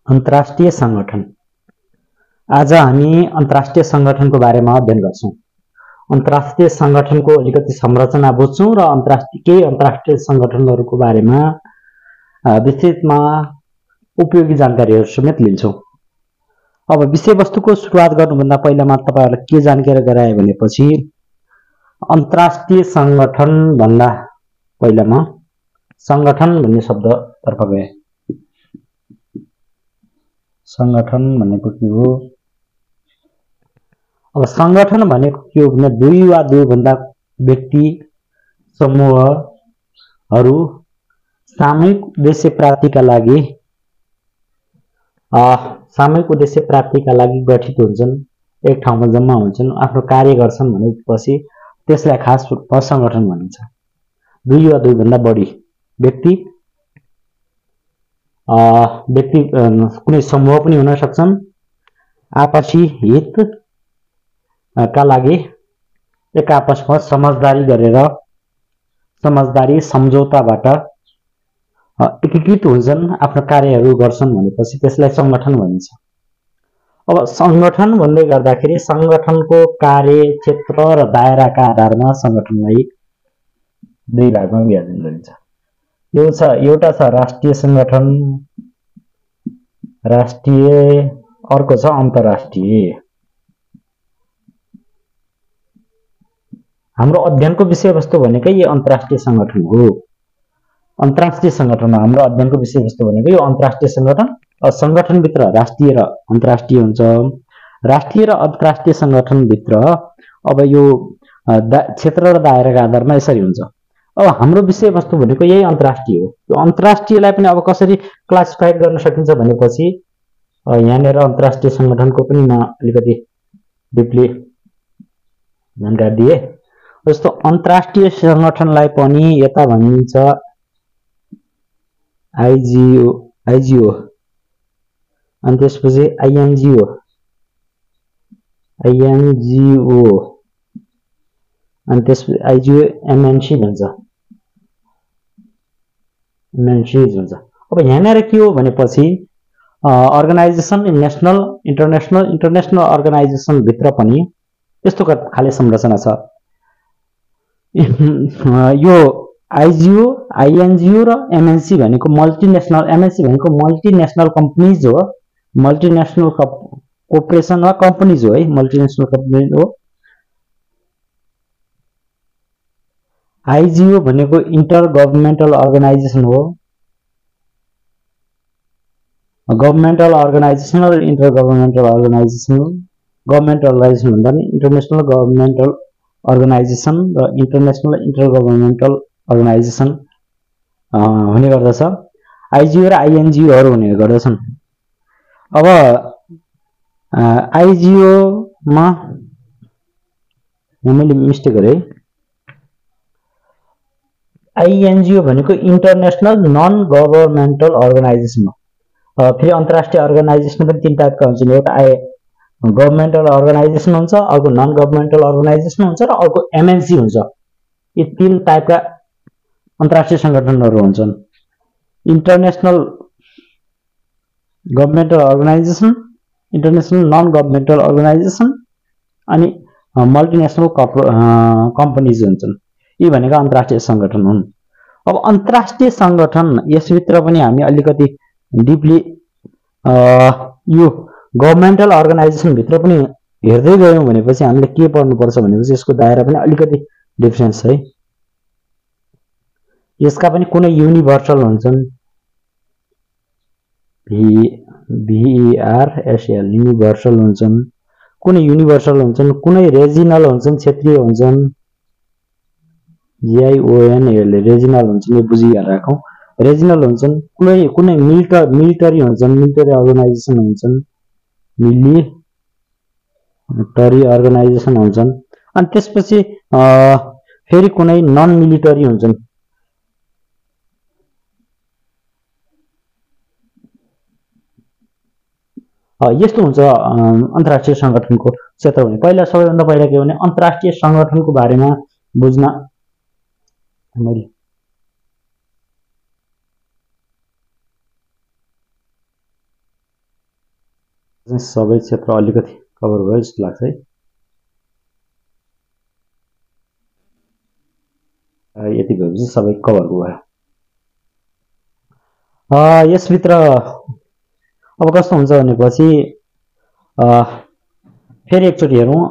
अन्तर्राष्ट्रिय संगठन। आज हामी अन्तर्राष्ट्रिय संगठनको बारेमा अध्ययन गर्छौं। अन्तर्राष्ट्रिय संगठनको अलिकति संरचना बुझ्छौं र अन्तर्राष्ट्रिय संगठनहरूको बारेमा विस्तृतमा उपयोगी जानकारीहरू समेत लिन्छौं। अब विषयवस्तुको सुरुवात गर्नुभन्दा पहिलामा तपाईहरुलाई के जानकारी गराए भनेपछि अन्तर्राष्ट्रिय संगठन भन्दा पहिलामा संगठन भन्ने शब्दतर्फ गए। संगठन भनेको के हो? अब संगठन भनेको के हो भने दुई वा दुईभन्दा व्यक्ति समूहहरू सामूहिक उद्देश्य प्राप्तिका लागि गठित हुन्छन्, एक ठाउँमा जम्मा हुन्छन्, आफ्नो कार्य गर्छन् भनेपछि त्यसलाई खास रूपमा संगठन भनिन्छ। दुई वा दुईभन्दा बढी व्यक्ति कुनै समूह पनि हुन सक्छन्, आपसी हित का लागि एक आपसमा समझदारी सम्झौताबाट एकीकृत हुन्छन्, आफ्नो कार्यहरू गर्छन् भनेपछि त्यसलाई संगठन भनिन्छ। अब संगठन भन्दै गर्दाखेरि संगठनको कार्य क्षेत्र र दायराका आधारमा संगठनलाई दुई भागमा विभाजन गरिन्छ। एउटा छ राष्ट्रिय संगठन, अर्को छ अन्तर्राष्ट्रिय। हाम्रो अध्ययनको विषयवस्तु भनेकै यो अन्तर्राष्ट्रिय संगठन हो। अन्तर्राष्ट्रिय संगठन हाम्रो अध्ययनको विषयवस्तु भनेको यो अन्तर्राष्ट्रिय संगठन। संगठनभित्र राष्ट्रिय र अन्तर्राष्ट्रिय हुन्छ। राष्ट्रिय र अन्तर्राष्ट्रिय संगठनभित्र अब यो क्षेत्र र दायराका आधारमा यसरी हुन्छ। अब हाम्रो विषयवस्तु भनेको यही अन्तर्राष्ट्रिय हो। यो अन्तर्राष्ट्रियलाई पनि अब कसरी क्लासिफाइड गर्न सकिन्छ भनेपछि यहाँनिर अन्तर्राष्ट्रिय संगठनको पनि म अलिकति डिपली जानकारी दिए। जस्तो अन्तर्राष्ट्रिय संगठनलाई पनि यता भनिन्छ आइजिओ, अनि त्यसपछि आइएनजिओ, अनि त्यसपछि आइजिओ एमएनसी भन्छ। अब यहाँनिर के हो भनेपछि अर्गनाइजेसन इन्टरनेशनल अर्गनाइजेसन भित्र पनि यस्तो खाले संरचना छ। यो आइजिओ, आइएनजिओ र एमएनसी भनेको मल्टिनेशनल, एमएनसी भनेको मल्टिनेशनल कम्पनीज हो, मल्टिनेशनल कोर्पोरेसन वा कम्पनीज हो है, मल्टिनेशनल कम्पनी हो। आइजिओ भनेको इन्टर गभर्नमेन्टल अर्गनाइजेसन हो। गभर्नमेन्टल अर्गनाइजेसन र intergovernmental organisation, governmental organisation भन्दा नि इन्टरनेशनल गभर्नमेन्टल अर्गनाइजेसन र इन्टरनेशनल इन्टर गभर्नमेन्टल अर्गनाइजेसन हुने गर्दछ। आइजिओ र आइएनजिओहरू हुने गर्दछन्। अब आइजिओमा मैले मिस्टेक गरेँ। आइएनजिओ भनेको इन्टरनेशनल नन गभर्नमेन्टल अर्गनाइजेसन हो। फेरि अन्तर्राष्ट्रिय अर्गनाइजेसन पनि तीन टाइपका हुन्छन्। एउटा गभर्नमेन्टल अर्गनाइजेसन हुन्छ, अर्को नन गभर्नमेन्टल अर्गनाइजेसन हुन्छ र अर्को एमएनसी हुन्छ। यी तीन टाइपका अन्तर्राष्ट्रिय संगठनहरू हुन्छन्। International governmental organisation, international non governmental organisation अनि मल्टिनेशनल कम्पनीज हुन्छन्। यी भनेका अन्तर्राष्ट्रिय संगठन हुन्। अब अन्तर्राष्ट्रिय संगठन यसभित्र पनि हामी अलिकति डिपली यो गभर्नमेन्टल अर्गनाइजेसन भित्र पनि हेर्दै गयौं भनेपछि हामीले के पढ्नुपर्छ भनेपछि यसको दायरा पनि अलिकति डिफरेन्स छ है। यसका पनि कुनै युनिभर्सल हुन्छन्, VERSAL युनिभर्सल हुन्छन्, कुनै रेजिनल हुन्छन्, क्षेत्रीय हुन्छन्, GION रेजिनल हुन्छन्, यो बुझिएर राखौं। रेजिनल हुन्छन्, कुनै मिलिटरी हुन्छन्, मिलिटरी अर्गनाइजेसन हुन्छन्, मिलिटरी अर्गनाइजेसन हुन्छन्। अनि त्यसपछि फेरि कुनै नन मिलिटरी हुन्छन्। यस्तो हुन्छ अन्तर्राष्ट्रिय संगठनको क्षेत्र भने। सबैभन्दा पहिला के भने अन्तर्राष्ट्रिय संगठनको बारेमा बुझ्न मैले सबै क्षेत्र अलिकति कभर भयो जस्तो लाग्छ है। यति भएपछि सबै कभर भयो। यसभित्र अब कस्तो हुन्छ भनेपछि फेरि एकचोटि हेरौँ।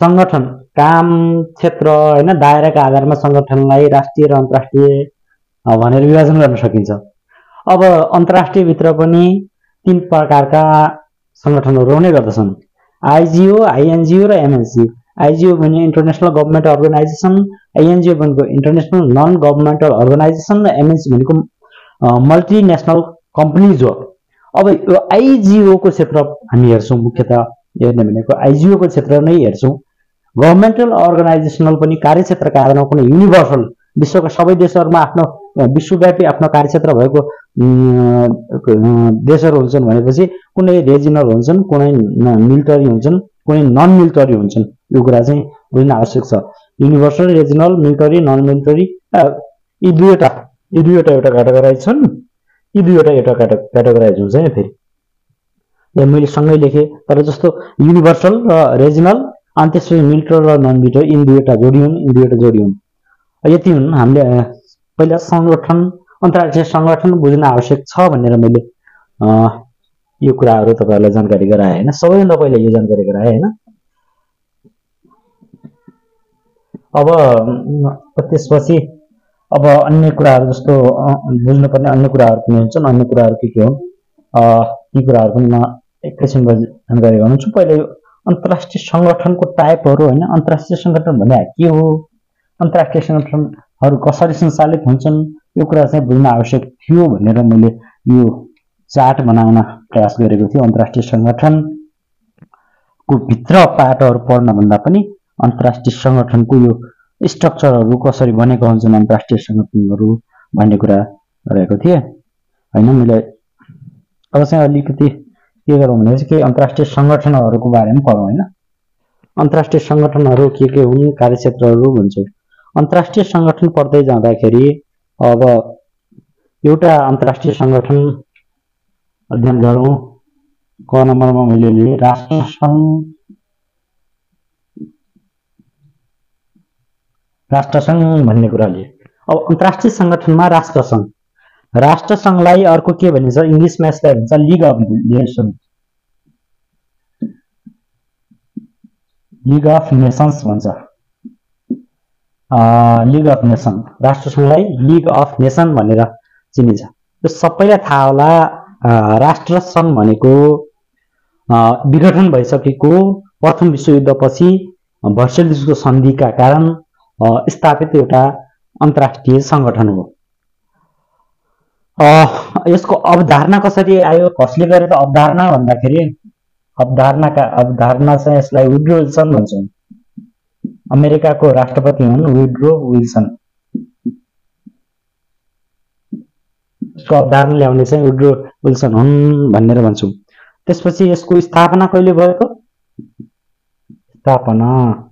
संगठन काम क्षेत्र हैन दायराका आधारमा संगठनलाई राष्ट्रिय र अन्तर्राष्ट्रिय भनेर विभाजन गर्न सकिन्छ। अब अन्तर्राष्ट्रिय भित्र पनि 3 प्रकारका संगठनहरू हुने गर्दछन्, आइजिओ, आइएनजिओ र एमएनसी। आइजिओ भने इन्टरनेसनल गभर्नमेन्ट अर्गनाइजेसन, आइएनजिओ भनेको इन्टरनेसनल नन गभर्नमेन्टल अर्गनाइजेसन र एमएनसी भनेको मल्टिनेसनल कम्पनीज हो। अब यो आइजिओ को क्षेत्र हामी हेर्छौं, मुख्यतः हेर्ने भनेको आइजिओ को क्षेत्र नै हेर्छौं। गभर्नमेन्टल अर्गनाइजेसनल पनि कार्यक्षेत्रका आधारमा कुनै युनिभर्सल विश्वका सबै देशहरूमा आफ्नो विश्वव्यापी आफ्नो कार्यक्षेत्र भएको देशहरू हुन्छन् भनेपछि कुनै रिजनल हुन्छन्, कुनै मिलिटरी हुन्छन्, कुनै नन मिलिटरी हुन्छन्। यो कुरा चाहिँ बुझ्न आवश्यक छ। Universal, regional, military, non military यी दुईवटा एउटा क्याटेगोराइज छन्। यी दुईवटा एउटा क्याटेगोराइज हुन्छ है। फेरि मैले सँगै लेखेँ, तर जस्तो युनिभर्सल र रिजनल अनि त्यसपछि मिलिटरी र नन मिलिटरी यी दुईवटा जोडिउन्। यति हुन्। हामीले पहिला संगठन, अन्तर्राष्ट्रिय संगठन बुझ्न आवश्यक छ भनेर मैले यो कुराहरू तपाईहरुलाई जानकारी गराए हैन। सबैभन्दा पहिला यो जानकारी गराए हैन। अब त्यसपछि अब अन्य कुराहरू जस्तो बुझ्नुपर्ने अन्य कुराहरू पनि हुन्छन्। अन्य कुराहरू के हुन् ती कुराहरू पनि म एकैछिनमा जानकारी गराउँछु। पहिला यो अन्तर्राष्ट्रिय संगठनको टाइपहरू हैन। अन्तर्राष्ट्रिय संगठन भन्ने के हो, अन्तर्राष्ट्रिय संगठनहरू कसरी सञ्चालित हुन्छन्, यो कुरा चाहिँ बुझ्न आवश्यक थियो भनेर मैले यो चार्ट बनाउन प्रयास गरेको थिएँ। अन्तर्राष्ट्रिय संगठनको भित्र पाटहरू पढ्न भन्दा पनि अन्तर्राष्ट्रिय संगठनको यो स्ट्रक्चरहरू कसरी बनेका हुन्छन् अन्तर्राष्ट्रिय संगठनहरू भन्ने कुरा गरेको थिएँ हैन। मैले अब चाहिँ अलिकति के गरौँ भने चाहिँ अन्तर्राष्ट्रिय संगठनहरूको बारेमा पढौँ हैन। अन्तर्राष्ट्रिय संगठनहरू के हुन्, कार्यक्षेत्रहरू भन्छौँ। अन्तर्राष्ट्रिय संगठन पढ्दै जाँदाखेरि अब एउटा अन्तर्राष्ट्रिय संगठन अध्ययन गरौँ। क नम्बरमा मैले लिए राष्ट्रसङ्घ भन्ने कुरा लिए। अब अन्तर्राष्ट्रिय संगठनमा राष्ट्रसङ्घलाई अर्को के भनिन्छ, इङ्ग्लिसमा यसलाई भन्छ league of nations. League of nations भन्छ। लिग अफ नेसन, राष्ट्रसङ्घलाई लिग अफ नेसन भनेर चिनिन्छ। यो सबैलाई थाहा होला। राष्ट्रसङ्घ भनेको विघटन भइसकेको प्रथम विश्वयुद्धपछि भर्सेलिसको सन्धिका कारण स्थापित एउटा अन्तर्राष्ट्रिय संगठन हो। यसको अवधारणा कसरी आयो, कसले गरेर अवधारणा भन्दाखेरि अवधारणा चाहिँ यसलाई वुड्रो विल्सन भन्छौँ। अमेरिकाको राष्ट्रपति हुन् वुड्रो विल्सन। यसको अवधारणा ल्याउने चाहिँ वुड्रो विल्सन हुन् भनेर भन्छौँ। त्यसपछि यसको स्थापना कहिले भएको, स्थापना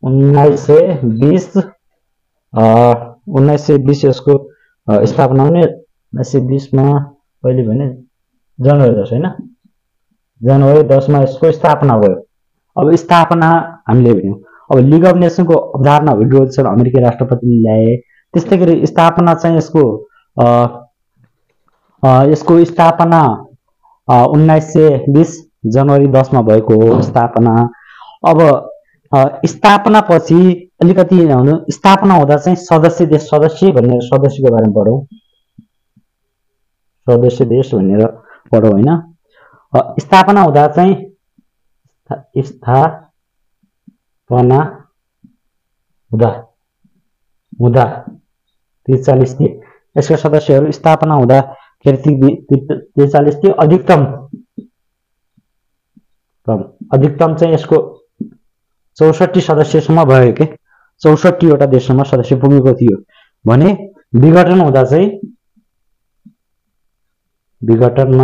1920 यसको स्थापना हुने। 1920 मा कहिले भने जनवरी 10 हैन, जनवरी 10 मा यसको स्थापना भयो। अब स्थापना हामीले भन्यौं। अब लिग अफ नेसनको अवधारणा वुड्रो विल्सन अमेरिकी राष्ट्रपतिले ल्याए। त्यस्तै गरी स्थापना चाहिँ यसको स्थापना 1920 जनवरी 10 मा भएको हो स्थापना। अब स्थापना पछि अलिकति स्थापना हुँदा चाहिँ सदस्य भनेर सदस्यको बारेमा पढौँ। सदस्य देश भनेर पढौँ हैन। स्थापना हुँदा चाहिँ स्थापना हुँदा 43 थिए यसका सदस्यहरू। स्थापना हुँदा 43 थिए। अधिकतम चाहिँ यसको 64 सदस्यसम्म भयो के। 64 वटा देशसम्म सदस्य पुगेको थियो भने विघटनमा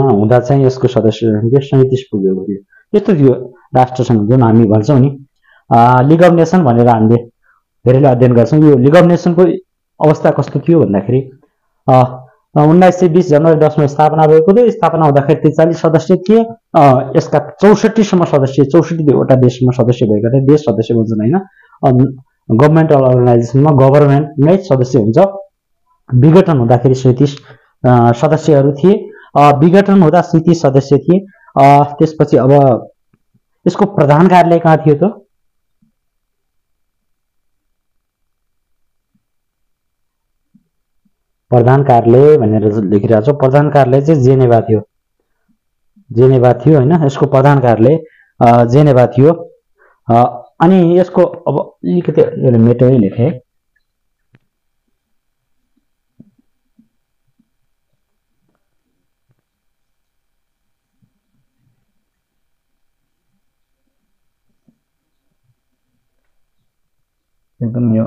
हुँदा चाहिँ यसको सदस्य संख्या 37 पुगेको थियो। यस्तो थियो राष्ट्रसङ्घ जुन हामी भन्छौँ नि लिग अफ नेसन भनेर हामीले धेरैले अध्ययन गर्छौँ। यो लिग अफ नेसनको अवस्था कस्तो थियो भन्दाखेरि 1920 जनवरी 10 मा स्थापना भएको थियो। स्थापना हुँदाखेरि 43 सदस्य थिए। यसका 64 सम्म सदस्य, 64 वटा देशमा सदस्य भएका थिए। देश सदस्य भन्छन् हैन, गभर्नमेन्टल अर्गनाइजेसनमा गभर्नमेन्ट नै सदस्य हुन्छ। विघटन हुँदाखेरि 37 सदस्यहरू थिए। विघटन हुँदा 37 सदस्य थिए। त्यसपछि अब यसको प्रधान कार्यालय कहाँ थियो त? प्रधान कार्यालय भनेर लेखिरहेको छ। प्रधान कार्यालय चाहिँ जेनेभा थियो। जेनेभा थियो हैन। यसको प्रधान कार्यालय जेनेभा थियो। अनि यसको अब अलिकति एउटा मेटै लेखे। एकदम यो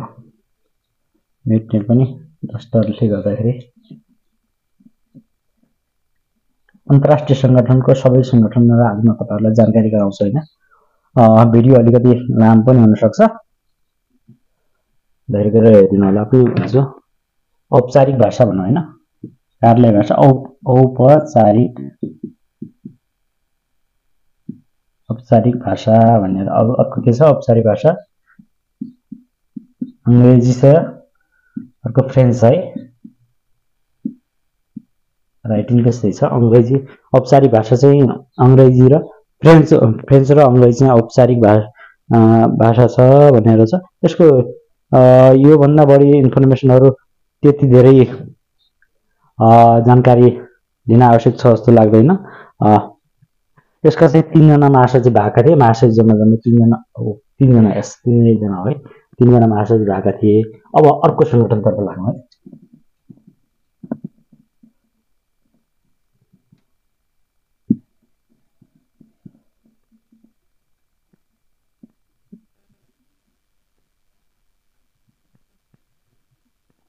मेट्ने पनि डस्टरले गर्दाखेरि अन्तर्राष्ट्रिय संगठनको सबै संगठन र आदिमा तपाईँहरूलाई जानकारी गराउँछ हैन। भिडियो अलिकति लामो पनि हुन सक्छ, धैर्य गरेर हेरिदिनु होला। के भन्छ औपचारिक भाषा भन्नु हैन, कार्यालय भाषा औपचारिक भाषा भनेर। अब अर्को के छ? औपचारिक भाषा अंग्रेजी छ, अर्को फ्रेन्च है। राइटिङ त्यस्तै छ। अंग्रेजी औपचारिक भाषा चाहिँ अंग्रेजी र फ्रेन्च र अंग्रेजी चाहिँ औपचारिक भाषा छ भनेर छ। यसको यो भन्दा बढी इन्फर्मेसनहरु त्यति धेरै जानकारी दिन आवश्यक छ जस्तो लाग्दैन। यसका चाहिँ 3 जना महासचिव भएका थिए। महासचिव जम्मा 3 जना है, 3 जना महासचिव भएका थिए। अब अर्को संगठनतर्फ लागौँ है।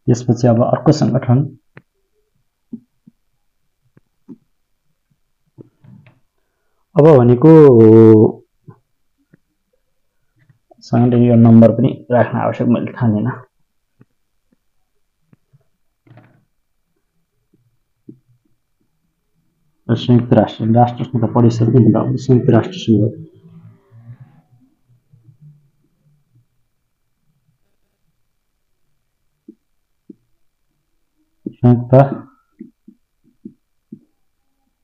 त्यसपछि अब अर्को संगठन अब भनेको संगठन यो नम्बर पनि राख्न आवश्यक, मैले ठानेन। संयुक्त राष्ट्र संघ परिषद के भन्दा संयुक्त राष्ट्र संघ संयुक्त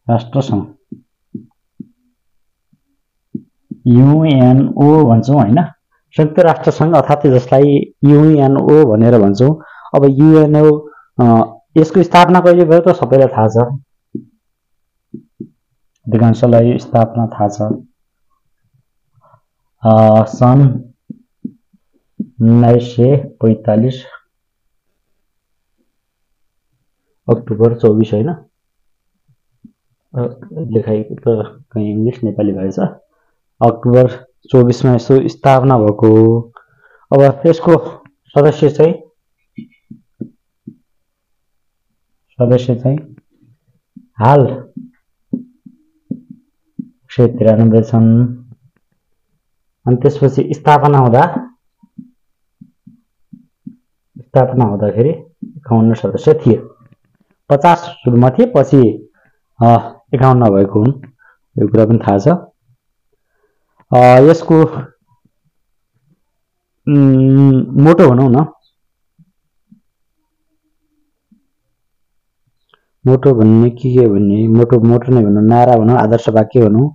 राष्ट्र संघ युएनओ भन्छौं हैन। संयुक्त राष्ट्र संघ अर्थात् जसलाई युएनओ भनेर भन्छौं। अब युएनओ यसको स्थापना कहिले भयो त सबैलाई थाहा छ, अधिकांशलाई स्थापना थाहा छ। सन् 1945 अक्टोबर 24 हैन। लेखाइको त कहीं इंग्लिश नेपाली भएछ। अक्टोबर 24 मा यसो स्थापना भएको। अब यसको सदस्य चाहिँ हाल 193 छन्। अनि त्यसपछि स्थापना हुँदाखेरि 51 सदस्य थिए। 50 सुरुमा थिए, पछि 51 भएको हुन्, यो कुरा पनि थाहा छ। यसको मोटो भनौं न, मोटो भन्ने के भन्ने, मोटो नै भनौं, नारा भनौं, आदर्श वाक्य भनौं।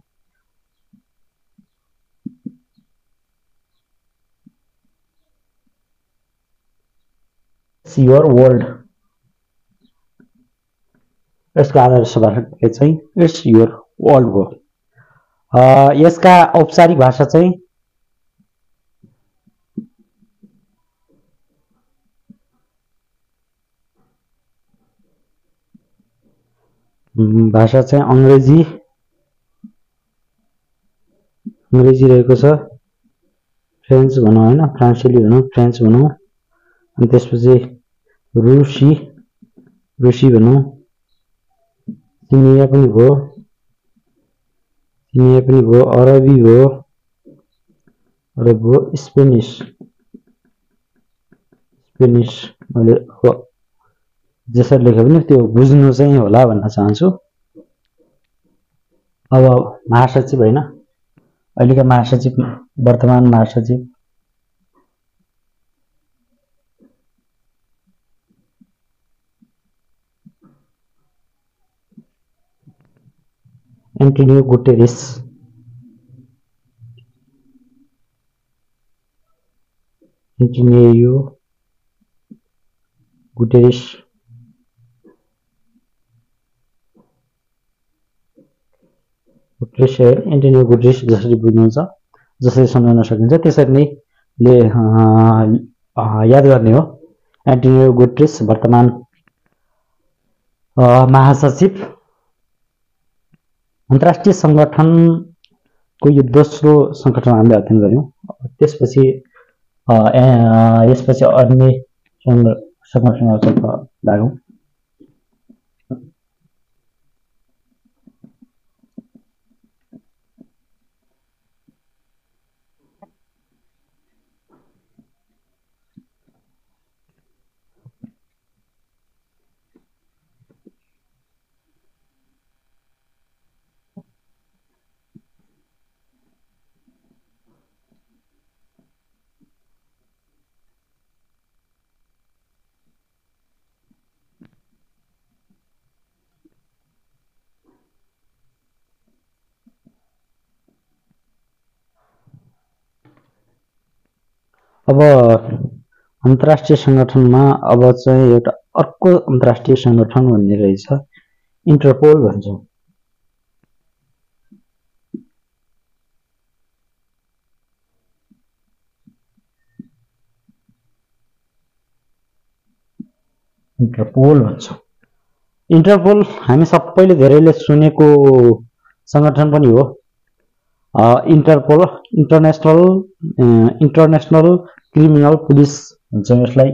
योर वर्ल्ड, यसको आदर्श वाक्य चाहिँ इट्स योर वर्ल्ड हो। यसका औपचारिक भाषा चाहिँ अंग्रेजी रहेको छ। फ्रेन्च भनौं हैन, फ्रान्सेली भनौं, फ्रेन्च भनौं। अनि त्यसपछि रुसी भनौं, चिनिया पनि भयो, अरबी भयो, स्पेनिश मैले जसरी लेखे पनि त्यो बुझ्नु चाहिँ होला भन्न चाहन्छु। अब महासचिव हैन, अहिलेका महासचिव, वर्तमान महासचिव Antonio Guterres. Antonio Guterres Antonio Guterres जसरी बुझ्नुहुन्छ, जसरी सम्झाउन सकिन्छ त्यसरी नै याद गर्ने हो। एन्टोनियो गुटेरेस वर्तमान महासचिव। अन्तर्राष्ट्रिय संगठनको यो दोस्रो संगठन हामीले अध्ययन गर्यौं। त्यसपछि यसपछि अन्य संगठनहरुतर्फ लागौं। अब अन्तर्राष्ट्रिय संगठनमा अब चाहिँ एउटा अर्को अन्तर्राष्ट्रिय संगठन भन्ने रहेछ, इन्टरपोल भन्छौं। इन्टरपोल भन्छौं। इन्टरपोल हामी सबैले धेरैले सुनेको संगठन पनि हो। इन्टरपोल इन्टरनेशनल क्रिमिनल पुलिस भन्छ यसलाई।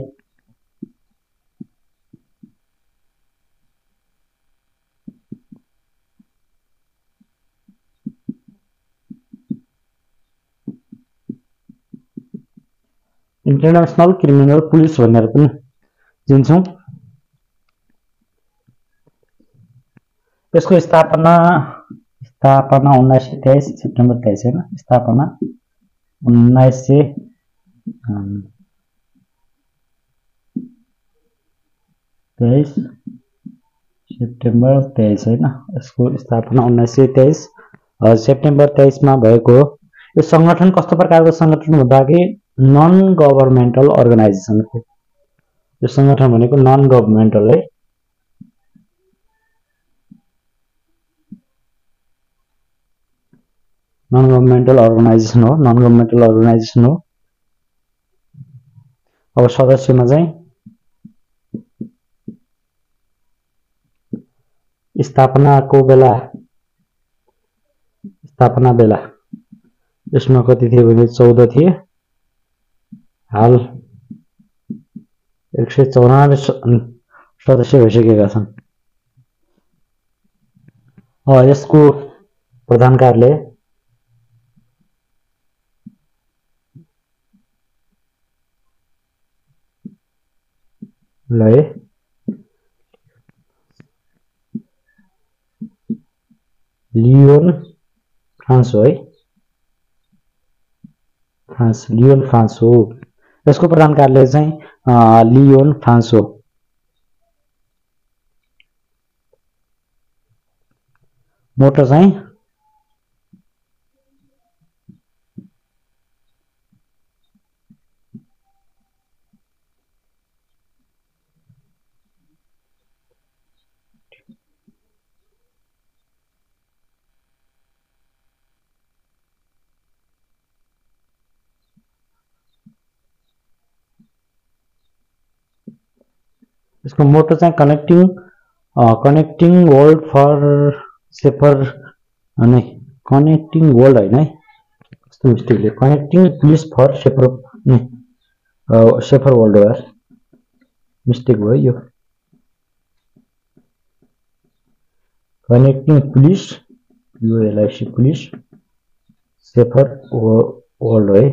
इन्टरनेशनल क्रिमिनल पुलिस भनेर पनि चिन्छौं। यसको स्थापना 1923 सेप्टेम्बर 23 हैन, स्थापना 1923 सेप्टेम्बर 23 हैन, यसको स्थापना 1923 सेप्टेम्बर 23 मा भएको हो। यो संगठन कस्तो प्रकारको संगठन भन्दाखेरि नन गभर्नमेन्टल अर्गनाइजेसन हो। यो संगठन भनेको नन गभर्नमेन्टल है। नन गभर्नमेन्टल अर्गनाइजेसन हो। अब सदस्यमा चाहिँ स्थापना बेला यसमा कति थिए भने 14 थिए। हाल 194 सदस्य भइसकेका छन्। यसको प्रधान कार्यालय लियोन फ्रान्स हो है। लियोन फ्रान्स हो। यसको प्रधान कार्यालय चाहिँ लियोन फ्रान्स हो। मोटो चाहिँ यसको मोटो चाहिँ कनेक्टिङ वर्ल्ड फर सेफर अनि कनेक्टिङ वर्ल्ड हैन है, कस्तो मिस्टेकले connecting police for safer world हो यार, मिस्टेक भयो यो। Connecting police ULIC police safer world है।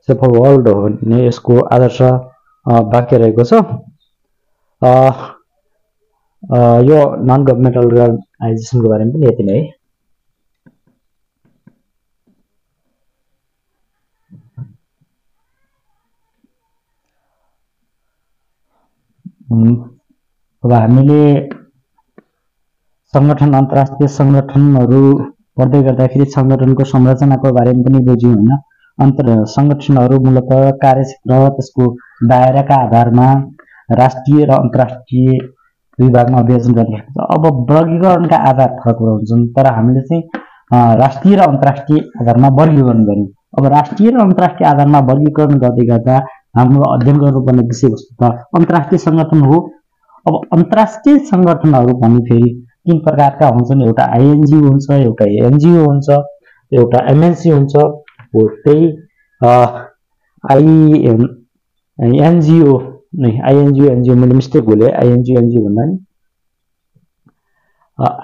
सेफर वर्ल्ड हो भन्ने यसको आदर्श वाक्य रहेको छ। यो नन गभर्नमेन्टल अर्गनाइजेसनको बारेमा पनि यति नै है। अब हामीले संगठन अन्तर्राष्ट्रिय संगठनहरू पढ्दै गर्दाखेरि संगठनको संरचनाको बारेमा पनि बुझ्यौँ हैन। संगठनहरू मूलतः कार्यक्षेत्र त्यसको दायराका आधारमा राष्ट्रिय र अन्तर्राष्ट्रिय दुई भागमा विभाजन गर्न सकिन्छ। अब वर्गीकरणका आधार फरक हुन्छन्, तर हामीले चाहिँ राष्ट्रिय र अन्तर्राष्ट्रिय आधारमा वर्गीकरण गर्यौँ। अब राष्ट्रिय र अन्तर्राष्ट्रिय आधारमा वर्गीकरण गर्दै गर्दा हाम्रो अध्ययन गर्नुपर्ने विषयवस्तु त अन्तर्राष्ट्रिय संगठन हो। अब अन्तर्राष्ट्रिय संगठनहरू भन्ने फेरि तीन प्रकारका हुन्छन्। एउटा आइएनजिओ हुन्छ, एउटा एनजिओ हुन्छ, एउटा एमएनसी हुन्छ। हो त्यही एनजिओ नै आइएनजिओ एनजिओ मैले मिस्टेक बोले, आइएनजिओ एनजिओ भन्दा नि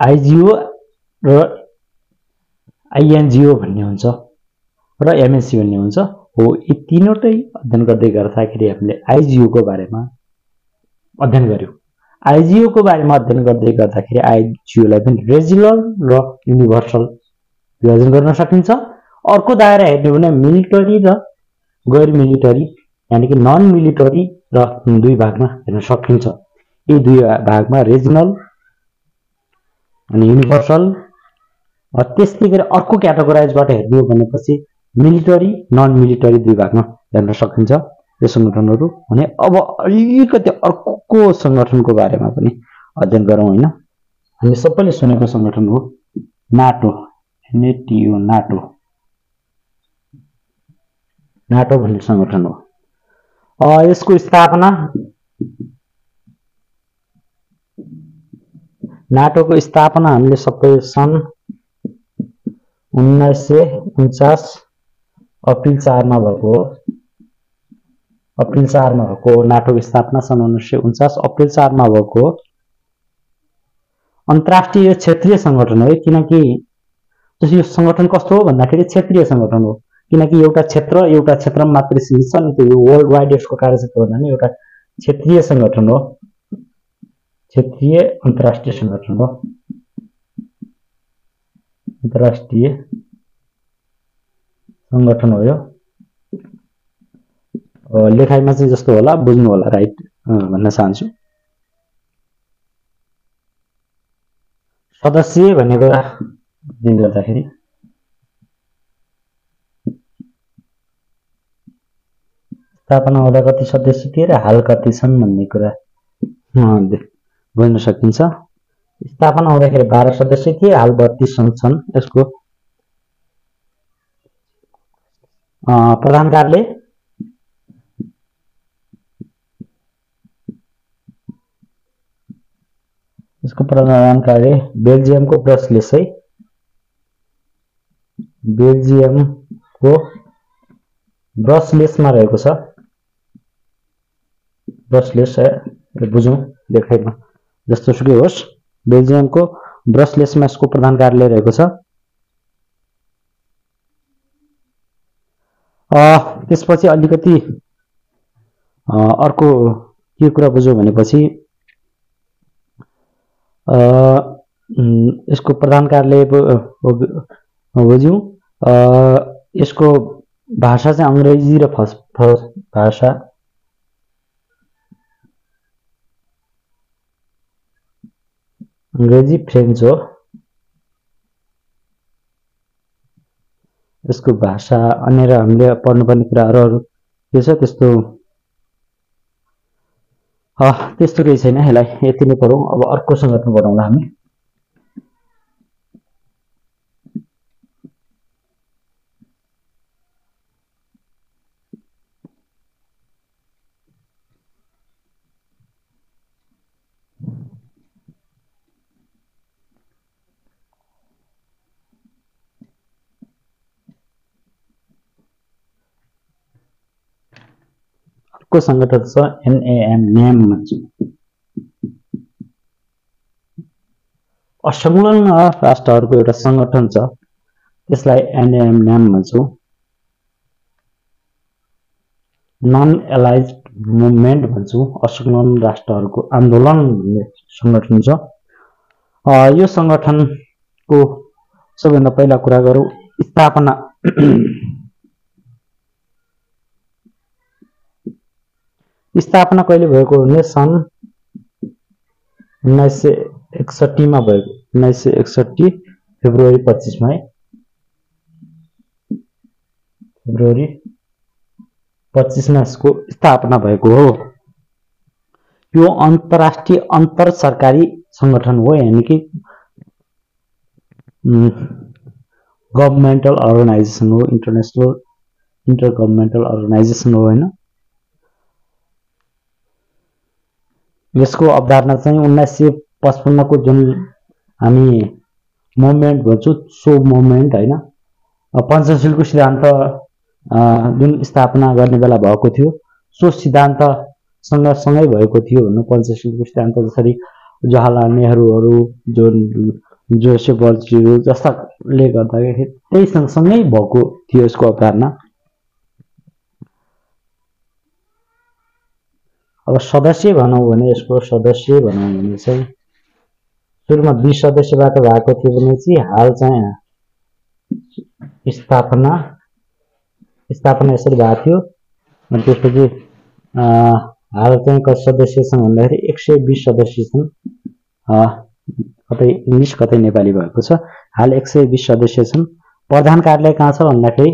आइजिओ र आइएनजिओ भन्ने हुन्छ र एमएनसी भन्ने हुन्छ। हो यी तीनवटै अध्ययन गर्दै गर्दाखेरि हामीले आइजिओ को बारेमा अध्ययन गर्यौं। आइजिओ को बारेमा अध्ययन गर्दै गर्दाखेरि आइजिओलाई पनि रिजनल र युनिभर्सल विभाजन गर्न सकिन्छ। अर्को दायरा हेर्ने हो भने मिलिटरी र गैर मिलिटरी यानी कि नन मिलिटरी र दुई भागमा हेर्न सकिन्छ। यी दुई भागमा रिजनल अनि युनिभर्सल। त्यस्तै गरी अर्को क्याटेगोराइजबाट हेर्ने हो भनेपछि मिलिटरी नन मिलिटरी दुई भागमा हेर्न सकिन्छ यो संगठनहरू भने। अब अलिकति अर्को संगठनको बारेमा पनि अध्ययन गरौँ हैन। हामी सबैले सुनेको संगठन हो नाटो, नेटिओ, नाटो। नाटो भन्ने संगठन हो। यसको स्थापना नाटोको स्थापना हामीले सबै सन् 1949 अप्रिल 4 मा भएको हो। अप्रिल 4 मा भएको नाटोको स्थापना सन् 1949 अप्रिल 4 मा भएको हो। अन्तर्राष्ट्रिय क्षेत्रीय संगठन हो किनकि यो संगठन कस्तो हो भन्दाखेरि क्षेत्रीय संगठन हो। किनकि एउटा क्षेत्रमा मात्रै सीमित छ नि, त्यो वर्ल्ड वाइड यसको कार्यक्षेत्र भन्दा नि एउटा क्षेत्रीय संगठन हो। क्षेत्रीय अन्तर्राष्ट्रिय संगठन हो। अन्तर्राष्ट्रिय संगठन हो यो। लेखाइमा चाहिँ जस्तो होला बुझ्नु होला, राइट भन्न चाहन्छु। सदस्य भनेको दिन गर्दाखेरि स्थापना हुँदा कति सदस्य थिए र हाल कति छन् भन्ने कुरा बुझ्न सकिन्छ। स्थापना हुँदाखेरि 12 सदस्य थिए, हाल 32 छन्। यसको प्रधान कार्यालय बेल्जियमको ब्रसलेस है। बेल्जियमको ब्रसलेसमा रहेको छ। ब्रसलेस बुझौँ लेखाइमा जस्तो सुकै होस्। बेल्जियमको ब्रसलेसमा यसको प्रधान कार्यालय रहेको छ। त्यसपछि अलिकति अर्को के कुरा बुझौँ भनेपछि यसको प्रधान कार्यालय बुझ्यौँ। यसको भाषा चाहिँ अंग्रेजी र भाषा अंग्रेजी फ्रेन्च हो। यसको भाषा अन्य र हामीले पढ्नुपर्ने कुराहरू के छ त्यस्तो केही छैन। यसलाई यति नै पढौँ। अब अर्को संगठन पढौँला हामी। को संगठन छ एनएएम, न्याम भन्छौँ। असंलग्न राष्ट्रहरूको एउटा संगठन छ, त्यसलाई एनएएम न्याम भन्छौँ। नन एलाइज मुभमेन्ट भन्छौँ, असंलग्न राष्ट्रहरूको आन्दोलन भन्ने संगठन छ। यो संगठनको सबैभन्दा पहिला कुरा गरौँ स्थापना स्थापना कहिले भएको भने सन् 1961 मा भएको, 1961 फेब्रुअरी 25 मा है, फेब्रुअरी 25 मा यसको स्थापना भएको हो। यो अन्तर्राष्ट्रिय अन्तर सरकारी संगठन हो, यानी कि गभर्नमेन्टल अर्गनाइजेसन हो, इन्टरनेसनल इन्टर गभर्नमेन्टल अर्गनाइजेसन हो हैन। यसको अवधारणा चाहिँ 1955 को जुन हामी मुभमेन्ट भन्छौँ सो मुभमेन्ट हैन, पञ्चशीलको सिद्धान्त जुन स्थापना गर्ने बेला भएको थियो सो सिद्धान्त सँगै भएको थियो भन्नु। पञ्चशीलको सिद्धान्त जसरी जवाहरलाल नेहरुहरू जुन जोसेफ बल्चीहरू जस्ताले गर्दाखेरि त्यही सँगसँगै भएको थियो यसको अवधारणा। अब सदस्य भनौँ भने यसको सदस्य भनौँ भने चाहिँ सुरुमा 20 सदस्यबाट भएको थियो भने चाहिँ हाल चाहिँ स्थापना यसरी भएको थियो। अनि त्यसपछि हाल चाहिँ कति सदस्य छन् भन्दाखेरि 120 सदस्य छन्। कतै इङ्ग्लिस कतै नेपाली भएको छ। हाल 120 सदस्य छन्। प्रधान कार्यालय कहाँ छ भन्दाखेरि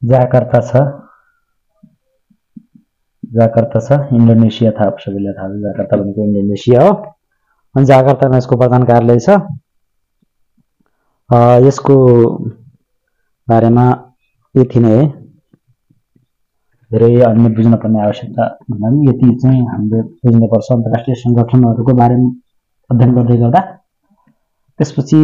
जाकार्ता छ, इन्डोनेसिया। थाहा सबैलाई थाहा छ जाकार्ता भनेको इन्डोनेसिया हो। अनि जाकार्तामा यसको प्रधान कार्यालय छ। यसको बारेमा यति नै है, धेरै अन्य बुझ्न पर्ने आवश्यकता भन्दा पनि यति चाहिँ हामीले बुझ्नुपर्छ अन्तर्राष्ट्रिय संगठनहरूको बारेमा अध्ययन गर्दै गर्दा। त्यसपछि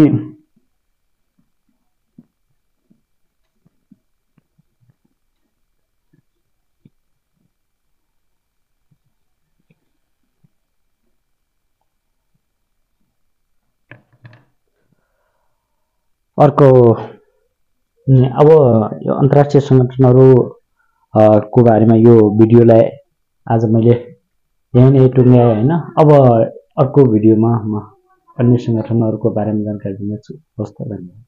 अर्को अब यो अन्तर्राष्ट्रिय संगठनहरू को बारेमा यो भिडियोलाई आज मैले यही टुङ्ग्याएँ हैन। अब अर्को भिडियोमा म अन्य संगठनहरूको बारेमा जानकारी दिनेछु। हस् त, धन्यवाद।